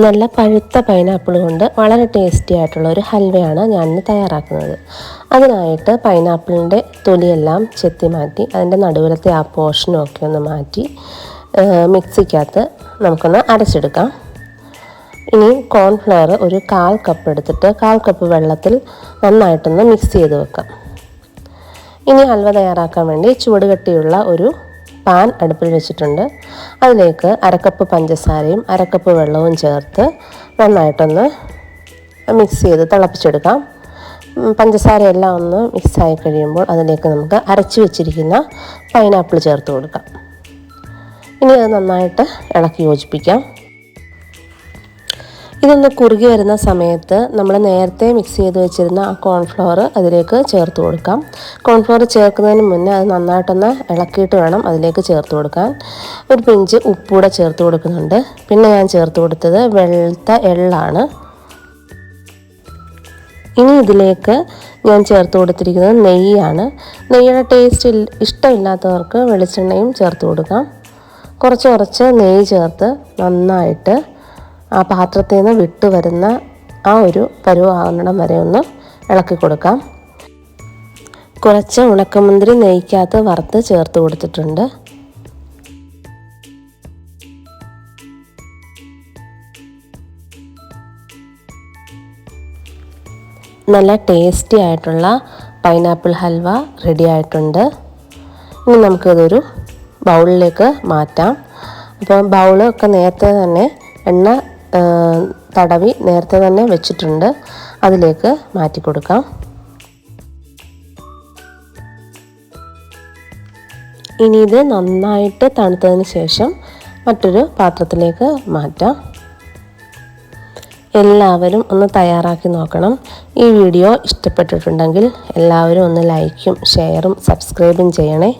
നല്ല പഴുത്ത പൈനാപ്പിൾ കൊണ്ട് വളരെ ടേസ്റ്റി ആയിട്ടുള്ള ഒരു ഹൽവയാണ് ഞാനിന്ന് തയ്യാറാക്കുന്നത്. അതിനായിട്ട് പൈനാപ്പിളിൻ്റെ തൊലിയെല്ലാം ചെത്തി മാറ്റി അതിൻ്റെ നടുവിലത്തെ ആ പോർഷനും ഒക്കെ ഒന്ന് മാറ്റി മിക്സിക്കകത്ത് നമുക്കൊന്ന് അരച്ചെടുക്കാം. ഇനി കോൺഫ്ലവർ ഒരു 1/4 കപ്പ് എടുത്തിട്ട് 1/4 കപ്പ് വെള്ളത്തിൽ നന്നായിട്ടൊന്ന് മിക്സ് ചെയ്ത് വെക്കാം. ഇനി ഹൽവ തയ്യാറാക്കാൻ വേണ്ടി ചുവടുകട്ടിയുള്ള ഒരു പാൻ അടുപ്പിൽ വെച്ചിട്ടുണ്ട്. അതിലേക്ക് 1/2 കപ്പ് പഞ്ചസാരയും 1/2 കപ്പ് വെള്ളവും ചേർത്ത് നന്നായിട്ടൊന്ന് മിക്സ് ചെയ്ത് തിളപ്പിച്ചെടുക്കാം. പഞ്ചസാരയെല്ലാം ഒന്ന് മിക്സായി കഴിയുമ്പോൾ അതിലേക്ക് നമുക്ക് അരച്ച് വെച്ചിരിക്കുന്ന പൈനാപ്പിൾ ചേർത്ത് കൊടുക്കാം. ഇനി അത് നന്നായിട്ട് ഇളക്കി യോജിപ്പിക്കാം. ഇതൊന്ന് കുറുകി വരുന്ന സമയത്ത് നമ്മൾ നേരത്തെ മിക്സ് ചെയ്ത് വെച്ചിരുന്ന ആ കോൺഫ്ലവർ അതിലേക്ക് ചേർത്ത് കൊടുക്കാം. കോൺഫ്ലവർ ചേർക്കുന്നതിന് മുന്നേ അത് നന്നായിട്ടൊന്ന് ഇളക്കിയിട്ട് വേണം അതിലേക്ക് ചേർത്ത് കൊടുക്കാൻ. ഒരു പിഞ്ച് ഉപ്പൂടെ ചേർത്ത് കൊടുക്കുന്നുണ്ട്. പിന്നെ ഞാൻ ചേർത്ത് കൊടുത്തത് വെളുത്ത എള്ളാണ്. ഇനി ഇതിലേക്ക് ഞാൻ ചേർത്ത് കൊടുത്തിരിക്കുന്നത് നെയ്യാണ്. നെയ്യുടെ ടേസ്റ്റ് ഇഷ്ടമില്ലാത്തവർക്ക് വെളിച്ചെണ്ണയും ചേർത്ത് കൊടുക്കാം. കുറച്ച് നെയ്യ് ചേർത്ത് നന്നായിട്ട് ആ പാത്രത്തിൽ നിന്ന് വിട്ട് വരുന്ന ആ ഒരു പരുവാകുന്നിടം വരെ ഒന്ന് ഇളക്കി കൊടുക്കാം. കുറച്ച് ഉണക്കമുന്തിരി നെയ്ക്കകത്ത് വറുത്ത് ചേർത്ത് കൊടുത്തിട്ടുണ്ട്. നല്ല ടേസ്റ്റി ആയിട്ടുള്ള പൈനാപ്പിൾ ഹൽവ റെഡി ആയിട്ടുണ്ട്. ഇനി നമുക്കിതൊരു ബൗളിലേക്ക് മാറ്റാം. അപ്പോൾ ബൗളൊക്കെ നേരത്തെ തന്നെ എണ്ണ തടവി നേരത്തെ തന്നെ വെച്ചിട്ടുണ്ട്. അതിലേക്ക് മാറ്റി കൊടുക്കാം. ഇനി ഇത് നന്നായിട്ട് തണുത്തതിന് ശേഷം മറ്റൊരു പാത്രത്തിലേക്ക് മാറ്റാം. എല്ലാവരും ഒന്ന് തയ്യാറാക്കി നോക്കണം. ഈ വീഡിയോ ഇഷ്ടപ്പെട്ടിട്ടുണ്ടെങ്കിൽ എല്ലാവരും ഒന്ന് ലൈക്കും ഷെയറും സബ്സ്ക്രൈബും ചെയ്യണേ.